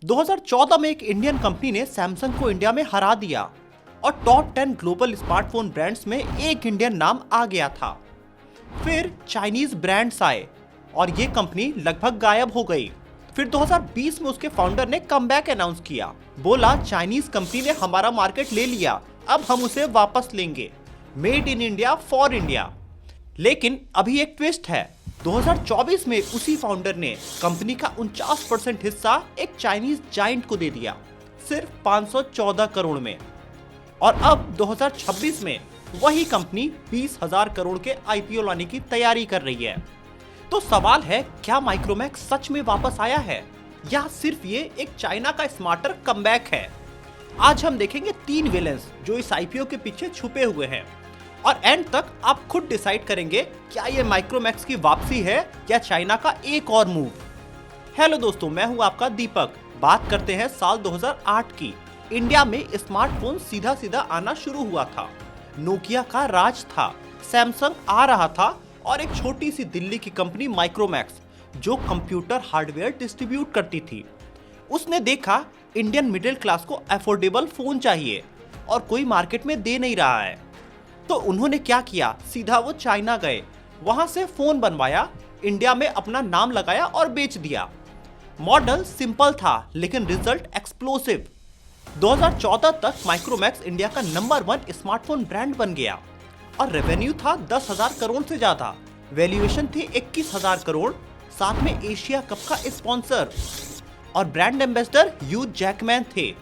2014 में एक Indian company ने सैमसंग को इंडिया में हरा दिया और टॉप 10 ग्लोबल स्मार्टफोन ब्रांड्स में एक इंडियन नाम आ गया था। फिर चाइनीज ब्रांड्स आए और ये कंपनी लगभग गायब हो गई। फिर 2020 में उसके फाउंडर ने कमबैक अनाउंस किया, बोला चाइनीज कंपनी ने हमारा मार्केट ले लिया, अब हम उसे वापस लेंगे, made in India for India. लेकिन अभी एक ट्विस्ट है, 2024 में उसी फाउंडर ने कंपनी का 49% हिस्सा एक चाइनीज जायंट को दे दिया, सिर्फ 514 करोड़ में। और अब 2026 में वही कंपनी 20,000 करोड़ के आईपीओ लाने की तैयारी कर रही है। तो सवाल है, क्या माइक्रोमैक्स सच में वापस आया है या सिर्फ ये एक चाइना का स्मार्टर कमबैक है? आज हम देखेंगे 3 विलेंस जो इस आईपीओ के पीछे छुपे हुए हैं और एंड तक आप खुद डिसाइड करेंगे क्या ये माइक्रोमैक्स की वापसी है या चाइना का एक और मूव। हेलो दोस्तों, मैं हूं आपका दीपक। बात करते हैं साल 2008 की। इंडिया में स्मार्टफोन सीधा सीधा आना शुरू हुआ था। नोकिया का राज था, सैमसंग आ रहा था और एक छोटी सी दिल्ली की कंपनी माइक्रोमैक्स जो कंप्यूटर हार्डवेयर डिस्ट्रीब्यूट करती थी, उसने देखा इंडियन मिडिल क्लास को अफोर्डेबल फोन चाहिए और कोई मार्केट में दे नहीं रहा है। तो उन्होंने क्या किया, सीधा वो चाइना गए, वहां से फोन बनवाया, इंडिया में अपना नाम लगाया और बेच दिया। मॉडल सिंपल था लेकिन रिजल्ट एक्सप्लोसिव। 2014 तक माइक्रोमैक्स इंडिया का नंबर 1 स्मार्टफोन ब्रांड बन गया और रेवेन्यू था 10,000 करोड़ से ज्यादा। वैल्यूएशन थी 21,000 करोड़, साथ में एशिया कप का स्पॉन्सर और ब्रांड एम्बेसडर ह्यू जैकमैन थे।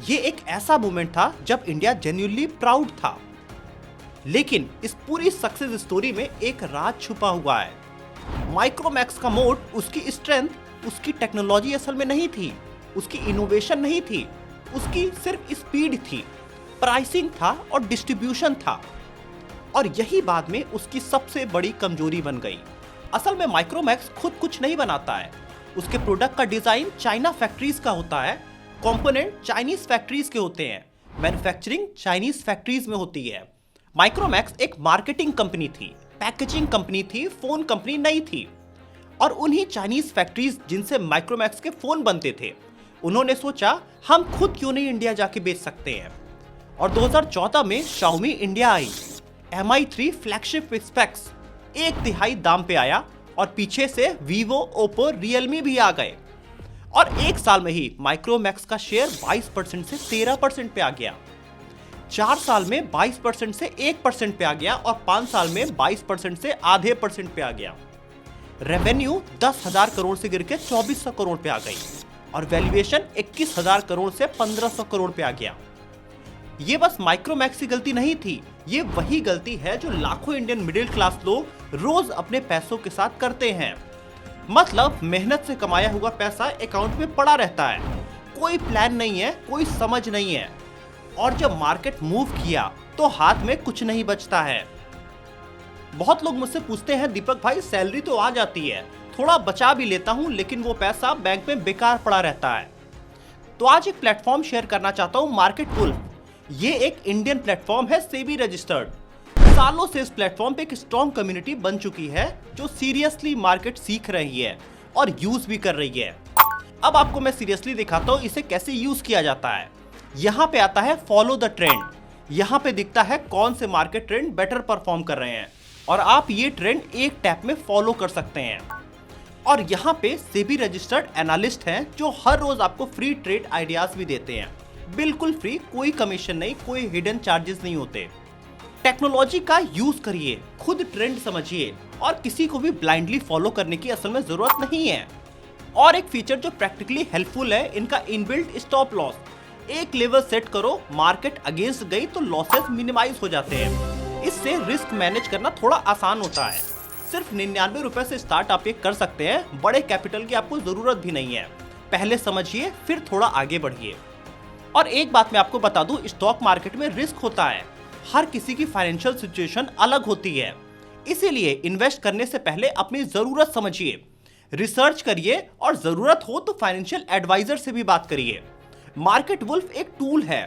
ये एक ऐसा मोमेंट था जब इंडिया जेन्युइनली प्राउड था। लेकिन इस पूरी सक्सेस स्टोरी में एक राज छुपा हुआ है। माइक्रोमैक्स का मोड उसकी स्ट्रेंथ, उसकी टेक्नोलॉजी असल में नहीं थी, उसकी इनोवेशन नहीं थी, उसकी सिर्फ स्पीड थी, प्राइसिंग था और डिस्ट्रीब्यूशन था। और यही बाद में उसकी सबसे बड़ी कमजोरी बन गई। असल में माइक्रोमैक्स खुद कुछ नहीं बनाता है, उसके प्रोडक्ट का डिजाइन चाइना फैक्ट्रीज का होता है, कंपोनेंट चाइनीज फैक्ट्रीज के होते हैं, मैन्युफैक्चरिंग चाइनीज फैक्ट्रीज में होती है। माइक्रोमैक्स एक मार्केटिंग कंपनी थी, पैकेजिंग कंपनी थी, फोन कंपनी नहीं थी। और उन्हीं चाइनीज फैक्ट्रीज जिनसे माइक्रोमैक्स के फोन बनते थे, उन्होंने सोचा हम खुद क्यों नहीं इंडिया जाके बेच सकते हैं। और 2014 में Xiaomi India I. Mi3 flagship specs 1/3 दाम पे आया और पीछे से Vivo, Oppo, Realme भी आ गए। और एक साल में ही माइक्रोमैक्स का शेयर 22% से 13% पे आ गया। 4 साल में 22% से 1% पे आ गया और 5 साल में 22% से आधे % पे आ गया। रेवेन्यू 10,000 करोड़ से गिर के 2,400 करोड़ पे आ गई और वैल्यूएशन 21,000 करोड़ से 1,500 करोड़ पे आ गया। ये बस माइक्रोमैक्स की गलती नहीं थी, ये वही गलती है जो लाखों इंडियन मिडिल क्लास लोग रोज अपने पैसों के साथ करते हैं। मतलब मेहनत से कमाया हुआ पैसा अकाउंट में पड़ा रहता है, कोई प्लान नहीं है, कोई समझ नहीं है, और जब मार्केट मूव किया तो हाथ में कुछ नहीं बचता है। बहुत लोग मुझसे पूछते हैं, दीपक भाई सैलरी तो आ जाती है, थोड़ा बचा भी लेता हूं, लेकिन वो पैसा बैंक में बेकार पड़ा रहता है। तो आज एक प्लेटफॉर्म शेयर करना चाहता हूं, मार्केट वुल्फ। ये एक इंडियन प्लेटफॉर्म है, सेबी रजिस्टर्ड। सालों से इस प्लेटफॉर्म पे एक स्ट्रॉन्ग कम्युनिटी बन चुकी है जो सीरियसली मार्केट सीख रही है और यूज भी कर रही है। अब आपको मैं सीरियसली दिखाता हूँ इसे कैसे यूज किया जाता है। यहाँ पे आता है फॉलो द ट्रेंड, यहाँ पे दिखता है कौन से मार्केट ट्रेंड बेटर परफॉर्म कर रहे हैं और आप ये ट्रेंड एक टैप में फॉलो कर सकते हैं। और यहाँ पे सेबी रजिस्टर्ड एनालिस्ट हैं जो हर रोज आपको फ्री ट्रेड आइडियाज भी देते हैं, बिल्कुल फ्री, कोई कमीशन नहीं, कोई हिडन चार्जेस नहीं होते। टेक्नोलॉजी का यूज करिए, खुद ट्रेंड समझिए और किसी को भी ब्लाइंडली फॉलो करने की असल में जरूरत नहीं है। और एक फीचर जो प्रैक्टिकली हेल्पफुल है, इनका इनबिल्ट स्टॉप लॉस। एक लेवल सेट करो, मार्केट अगेंस्ट गई तो लॉसेस मिनिमाइज हो जाते हैं। इससे रिस्क मैनेज करना थोड़ा आसान होता है। सिर्फ 99 रुपए से स्टार्ट आप ये कर सकते हैं, बड़े कैपिटल की आपको जरूरत भी नहीं है। पहले समझिए फिर थोड़ा आगे बढ़िए। और एक बात मैं आपको बता दूं, स्टॉक मार्केट में रिस्क होता है, हर किसी की फाइनेंशियल सिचुएशन अलग होती है, इसीलिए इन्वेस्ट करने से पहले अपनी जरूरत समझिए, रिसर्च करिए और जरूरत हो तो फाइनेंशियल एडवाइजर से भी बात करिए। मार्केट वुल्फ एक टूल है,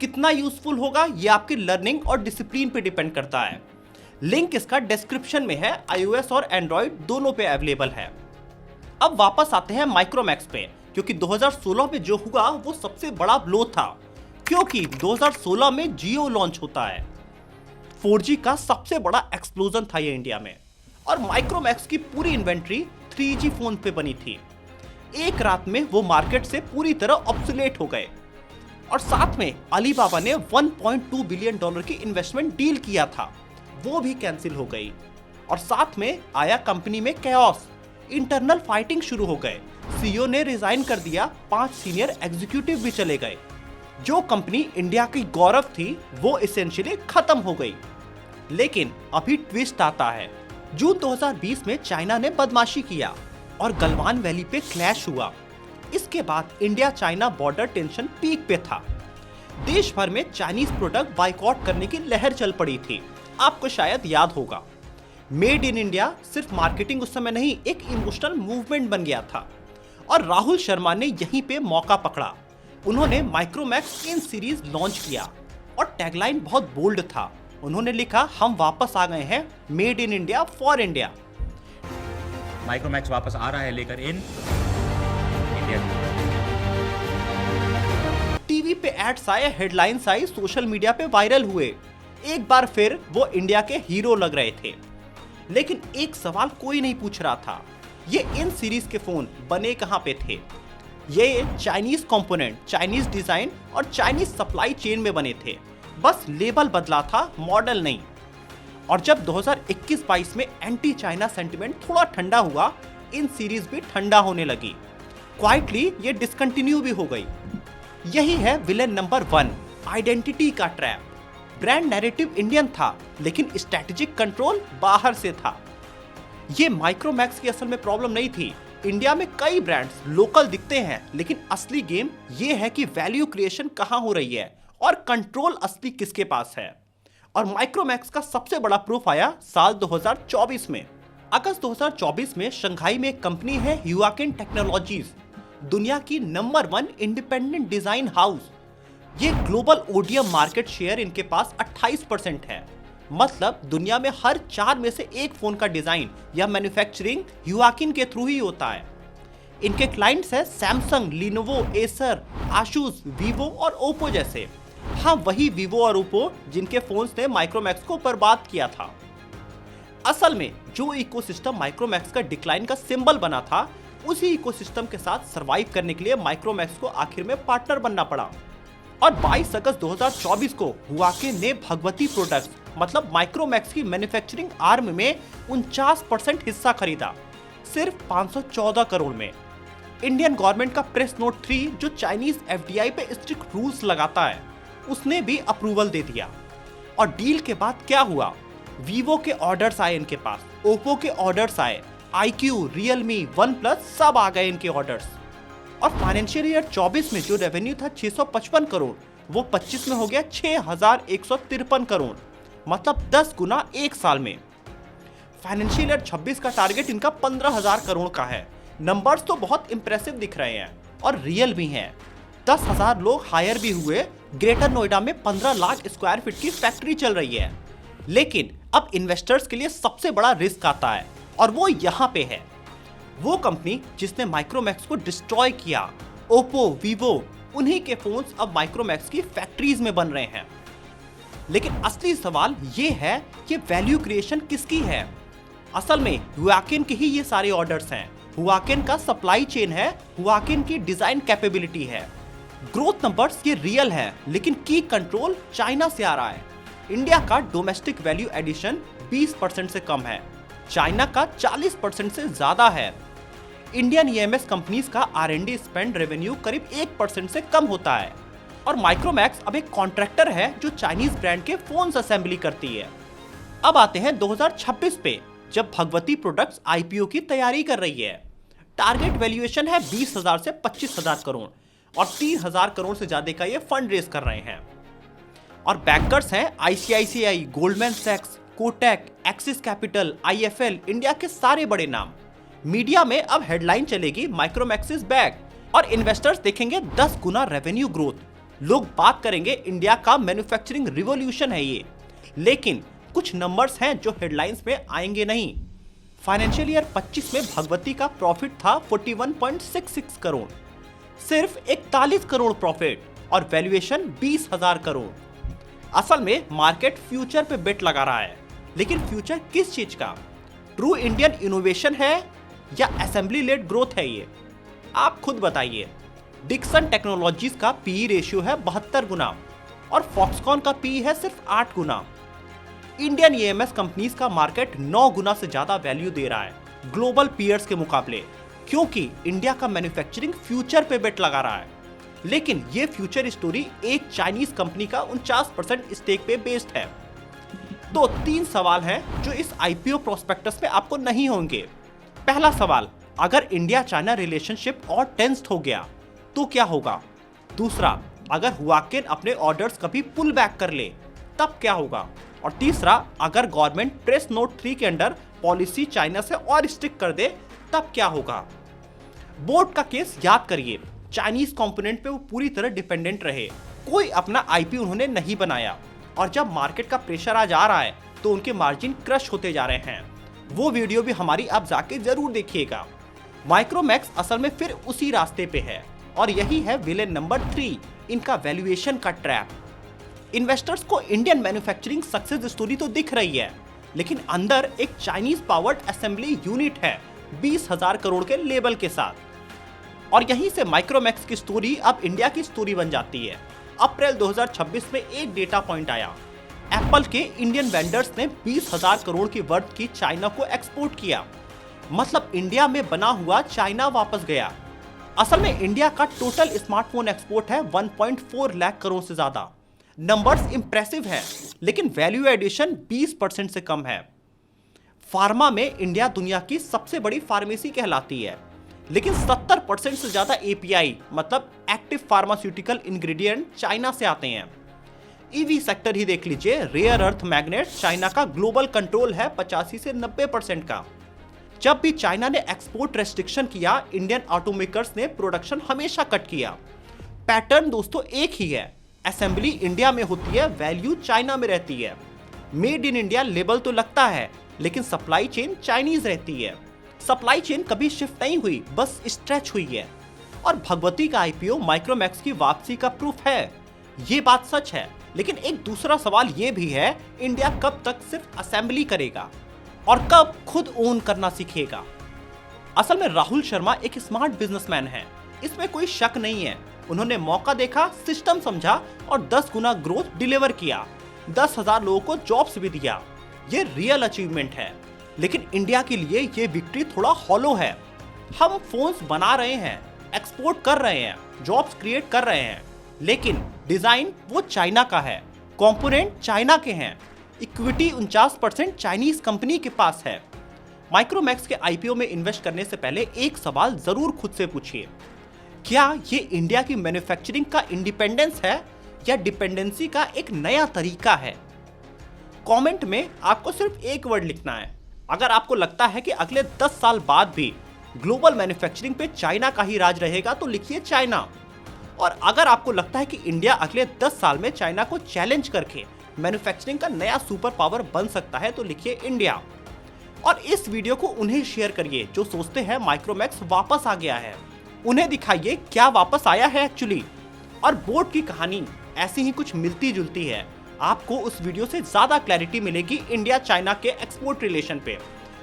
कितना यूजफुल होगा ये आपकी लर्निंग और डिसिप्लिन पे डिपेंड करता है। लिंक इसका डिस्क्रिप्शन में है, iOS और एंड्रॉइड दोनों पे अवेलेबल है। अब वापस आते हैं माइक्रोमैक्स पे, क्योंकि 2016 में जो हुआ वो सबसे बड़ा ब्लो था, क्योंकि 2016 में जियो लॉन्च होता है। 4G का सबसे बड़ा एक्सप्लोजन था ये इंडिया में, और माइक्रोमैक्स की पूरी इन्वेंट्री 3G फोन पे बनी थी। एक रात में वो मार्केट से पूरी तरह ऑब्सोलेट हो गए, और साथ में अलीबाबा ने 1.2 बिलियन डॉलर की इन्वेस्टमेंट डील किया था, वो भी कैंसिल हो गई। और साथ में आया कंपनी में कैओस, इंटरनल फाइटिंग शुरू हो गए, सीईओ ने रिजाइन कर दिया, 5 सीनियर एग्जीक्यूटिव भी चले गए। जो कंपनी इंडिया की गौरव थी वो एसेंशियली खत्म हो गई। लेकिन अभी ट्विस्ट आता है। जून 2020 में चाइना ने बदमाशी किया और गलवान वैली पे क्लैश हुआ। इसके बाद India China border tension peak पे था। देश भर में चाइनीज प्रोडक्ट बाइकआउट करने की लहर चल पड़ी थी। आपको शायद याद होगा, मेड इन इंडिया सिर्फ मार्केटिंग उस समय नहीं, एक इमोशनल मूवमेंट बन गया था। और राहुल शर्मा ने यहीं पे मौका पकड़ा। उन्होंने माइक्रोमैक्स इन सीरीज लॉन्च किया और टैगलाइन बहुत बोल्ड था। उन्होंने लिखा, हम वापस आ गए हैं, made in India for India. Micromax वापस आ रहा है लेकर इन इंडिया। टीवी पे एड्स आए, हेडलाइंस आई, सोशल मीडिया पे वायरल हुए। एक बार फिर वो इंडिया के हीरो लग रहे थे। लेकिन एक सवाल कोई नहीं पूछ रहा था, ये इन सीरीज के फोन बने कहां पे थे? ये चाइनीज कंपोनेंट, चाइनीज डिजाइन और चाइनीज सप्लाई चेन में बने थे। बस लेबल बदला था, मॉडल नहीं। और जब 2021-22 में एंटी चाइना सेंटिमेंट थोड़ा ठंडा हुआ, इन सीरीज भी ठंडा होने लगी। क्वाइटली ये डिसकंटिन्यू भी हो गई। यही है विलेन नंबर 1, आइडेंटिटी का ट्रैप। ब्रांड नैरेटिव इंडियन था, लेकिन स्ट्रेटेजिक कंट्रोल बाहर से था। ये माइक्रोमैक्स की असल में प्रॉब्लम नहीं थी। इंडिया में कई ब्रांड्स लोकल दिखते हैं, लेकिन असली गेम ये है कि वैल्यू क्रिएशन कहां हो रही है और कंट्रोल असली किसके पास है। और माइक्रोमैक्स का सबसे बड़ा प्रूफ आया साल 2024 में। अगस्त 2024 में शंघाई में एक कंपनी है ह्यूआकिन टेक्नोलॉजीज, दुनिया की नंबर 1 इंडिपेंडेंट डिजाइन हाउस। ये ग्लोबल ओडीएम मार्केट शेयर इनके पास 28% है। मतलब दुनिया में हर 4 में से एक फोन का डिजाइन या मैन्युफैक्चरिंग ह्यूआकिन के थ्रू ही होता है। इनके क्लाइंट्स हैं Samsung, Lenovo, Acer, Asus, Vivo और ओप्पो जैसे। हाँ, वही वीवो और ओप्पो जिनके फोन्स ने माइक्रोमैक्स को बर्बाद किया था। असल में जो इकोसिस्टम माइक्रोमैक्स का डिक्लाइन का सिंबल बना था, उसी इकोसिस्टम के साथ सरवाइव करने के लिए माइक्रोमैक्स को आखिर में पार्टनर बनना पड़ा। और 22 अगस्त 2024 को ह्यूआकिन ने भगवती प्रोडक्ट्स मतलब माइक्रोमैक्स की मैन्युफैक्चरिंग आर्म में 49% हिस्सा खरीदा, सिर्फ 514 करोड़ में। इंडियन गवर्नमेंट का प्रेस नोट 3 जो चाइनीज एफडीआई पे स्ट्रिक्ट रूल्स लगाता है, उसने भी अप्रूवल दे दिया। और डील के बाद क्या हुआ? वीवो के ऑर्डर्स आए इनके पास, ओप्पो के ऑर्डर्स आए, iQOO, रियलमी, वन प्लस सब आ गए इनके ऑर्डर्स। और फाइनेंशियल ईयर 24 में जो रेवेन्यू था 655 करोड़, वो 25 में हो गया 6153 करोड़, मतलब 10 गुना एक साल में। फाइनेंशियल ईयर 26 का टारगेट इनका 15,000 करोड़ का है। नंबर्स तो बहुत इंप्रेसिव दिख रहे हैं और रियल भी हैं। 10,000 लोग हायर भी हुए। ग्रेटर नोएडा में 15 लाख स्क्वायर फीट की फैक्ट्री चल रही है। लेकिन अब इन्वेस्टर्स के लिए सबसे बड़ा रिस्क आता है, और वो यहाँ पे है। वो कंपनी जिसने माइक्रोमैक्स को डिस्ट्रॉय किया, ओप्पो, वीवो, उन्हीं के फोन्स अब माइक्रोमैक्स की फैक्ट्रीज में बन रहे हैं। लेकिन असली सवाल ये है कि वैल्यू क्रिएशन किसकी है? असल में ह्यूआकिन के ही ये सारे ऑर्डर्स हैं। ह्यूआकिन का सप्लाई चेन है, ह्यूआकिन की डिजाइन कैपेबिलिटी है। ग्रोथ नंबर्स ये रियल है, लेकिन की कंट्रोल चाइना से आ रहा है। इंडिया का डोमेस्टिक वैल्यू एडिशन 20% से कम है, चाइना का 40% से ज्यादा है। इंडियन ईएमएस कंपनीज का R&D स्पेंड रेवेन्यू करीब 1% से कम होता है। और माइक्रोमैक्स अब एक कॉन्ट्रैक्टर है जो चाइनीज ब्रांड के फोन्स असेंबली करती है। अब आते हैं 2026 पे, जब भगवती प्रोडक्ट्स आईपीओ की तैयारी कर रही है। टारगेट वैल्यूएशन है 20,000 से 25,000 करोड़, और 3,000 करोड़ से ज्यादा का ये फंड रेज कर रहे हैं। और बैकर्स हैं आईसीआईसीआई, गोल्डमैन सैक्स, Kotak, Axis Capital, IFL, India के सारे बड़े नाम। मीडिया में अब हेडलाइन चलेगी माइक्रोमैक्स इज बैक, और इन्वेस्टर्स देखेंगे 10 गुना रेवेन्यू ग्रोथ। लोग बात करेंगे इंडिया का मैन्युफैक्चरिंग रिवॉल्यूशन है ये। लेकिन कुछ नंबर्स हैं जो हेडलाइंस में आएंगे नहीं। फाइनेंशियल ईयर 25 में भगवती का प्रॉफिट था 41.66 करोड़, सिर्फ 41 करोड़ प्रॉफिट और वैल्यूएशन 20,000 करोड़। असल में मार्केट फ्यूचर पे बेट लगा रहा है, लेकिन फ्यूचर किस चीज का? ट्रू इंडियन इनोवेशन है या असेंबली लेड ग्रोथ है? ये आप खुद बताइए। डिक्सन टेक्नोलॉजीज का पीई रेशियो है 72 गुना और फॉक्सकॉन का पीई है सिर्फ 8 गुना। इंडियन ईएमएस कंपनीज का मार्केट 9 गुना से ज्यादा वैल्यू दे रहा है ग्लोबल पीयर्स के मुकाबले, क्योंकि इंडिया का मैन्युफैक्चरिंग फ्यूचर पे बेट लगा रहा है। लेकिन ये फ्यूचर स्टोरी एक चाइनीज कंपनी का 49% स्टेक पे बेस्ड है। तो 3 सवाल हैं जो इस आईपीओ प्रोस्पेक्टस में आपको नहीं होंगे। पहला सवाल, अगर इंडिया चाइना रिलेशनशिप और टेंस्ड हो गया तो क्या होगा? दूसरा, अगर हुआकिन अपने ऑर्डर्स कभी पुल बैक कर ले तब क्या होगा? और तीसरा, अगर गवर्नमेंट प्रेस नोट 3 के अंडर पॉलिसी चाइना से और स्ट्रिक्ट कर दे तब क्या होगा? बोट का केस याद करिए, चाइनीज कंपोनेंट पे वो पूरी तरह डिपेंडेंट रहे, कोई अपना आईपी उन्होंने नहीं बनाया, और जब मार्केट का प्रेशर आ जा रहा है तो उनके मार्जिन क्रश होते जा रहे हैं। वो वीडियो भी हमारी आप जाके जरूर देखिएगा। माइक्रोमैक्स असल में फिर उसी रास्ते पे है और यही है विलेन नंबर 3, इनका वैल्यूएशन का ट्रैप। इन्वेस्टर्स को इंडियन मैन्युफैक्चरिंग सक्सेस स्टोरी तो दिख रही है, लेकिन अंदर एक चाइनीज पावर्ड असेंबली यूनिट है 20,000 करोड़ के लेवल के साथ। और यहीं से माइक्रोमैक्स की स्टोरी अब इंडिया की स्टोरी बन जाती है। अप्रैल 2026 में एक डेटा पॉइंट आया, एप्पल के इंडियन वेंडर्स ने 20,000 करोड़ की वर्थ की चाइना को एक्सपोर्ट किया। मतलब इंडिया में बना हुआ चाइना वापस गया। असल में इंडिया का टोटल स्मार्टफोन एक्सपोर्ट है 1.4 लाख करोड़ से ज्यादा। नंबर्स इंप्रेसिव है, लेकिन वैल्यू एडिशन 20% से कम है। फार्मा में इंडिया दुनिया की सबसे बड़ी फार्मेसी कहलाती है, लेकिन 70% से ज्यादा एपीआई मतलब एक्टिव फार्मास्यूटिकल इंग्रेडिएंट चाइना से आते हैं। ईवी सेक्टर ही देख लीजिए, रेयर अर्थ मैग्नेट चाइना का ग्लोबल कंट्रोल है 85 से 90% का। जब भी चाइना ने एक्सपोर्ट रेस्ट्रिक्शन किया, इंडियन ऑटोमेकर्स ने प्रोडक्शन हमेशा कट किया। पैटर्न दोस्तों एक ही है, असेंबली इंडिया में होती है, वैल्यू चाइना में रहती है। मेड इन इंडिया लेबल तो लगता है, लेकिन सप्लाई चेन चाइनीज रहती है। सप्लाई चेन कभी शिफ्ट नहीं हुई, बस स्ट्रेच हुई है। और भगवती का आईपीओ माइक्रोमैक्स की वापसी का प्रूफ है। ये बात सच है, लेकिन एक दूसरा सवाल ये भी है, इंडिया कब तक सिर्फ असेंबली करेगा और कब खुद ओन करना सीखेगा? असल में राहुल शर्मा एक स्मार्ट बिजनेसमैन है, इसमें कोई शक नहीं है। उन्होंने मौका देखा, सिस्टम समझा और 10 गुना ग्रोथ डिलीवर किया। 10,000 लोगों को जॉब्स भी दिया। ये रियल अचीवमेंट है। लेकिन इंडिया के लिए ये विक्ट्री थोड़ा हॉलो है। हम फोन्स बना रहे हैं, एक्सपोर्ट कर रहे हैं, जॉब्स क्रिएट कर रहे हैं, लेकिन डिजाइन वो चाइना का है, कंपोनेंट चाइना के हैं, इक्विटी 49% चाइनीज कंपनी के पास है। माइक्रोमैक्स के आईपीओ में इन्वेस्ट करने से पहले एक सवाल जरूर खुद से पूछिए, क्या ये इंडिया की मैन्युफैक्चरिंग का इंडिपेंडेंस है या डिपेंडेंसी का एक नया तरीका है? कमेंट में आपको सिर्फ एक वर्ड लिखना है। अगर आपको लगता है कि अगले 10 साल बाद भी ग्लोबल मैन्युफैक्चरिंग पे चाइना का ही राज रहेगा तो लिखिए चाइना। और अगर आपको लगता है कि इंडिया अगले 10 साल में चाइना को चैलेंज करके मैन्युफैक्चरिंग का नया सुपर पावर बन सकता है तो लिखिए इंडिया। और इस वीडियो को उन्हें शेयर करिए जो सोचते हैं माइक्रोमैक्स वापस आ गया है। उन्हें दिखाइए क्या वापस आया है एक्चुअली। और बोट की कहानी ऐसी ही कुछ मिलती जुलती है। आपको उस वीडियो से ज्यादा क्लैरिटी मिलेगी इंडिया चाइना के एक्सपोर्ट रिलेशन पे।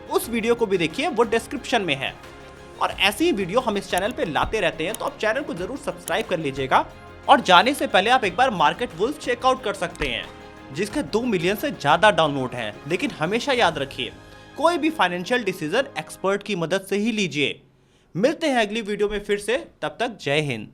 उस वीडियो को भी देखिए, वो डिस्क्रिप्शन में है। और ऐसी ही वीडियो हम इस चैनल पे लाते रहते हैं, तो आप चैनल को जरूर सब्सक्राइब कर लीजिएगा। और जाने से पहले आप एक बार मार्केट वुल्फ चेकआउट कर सकते हैं, जिसके 2 मिलियन से ज्यादा डाउनलोड हैं। लेकिन हमेशा याद रखिए, कोई भी फाइनेंशियल डिसीजन एक्सपर्ट की मदद से ही लीजिए। मिलते हैं अगली वीडियो में फिर से, तब तक जय हिंद।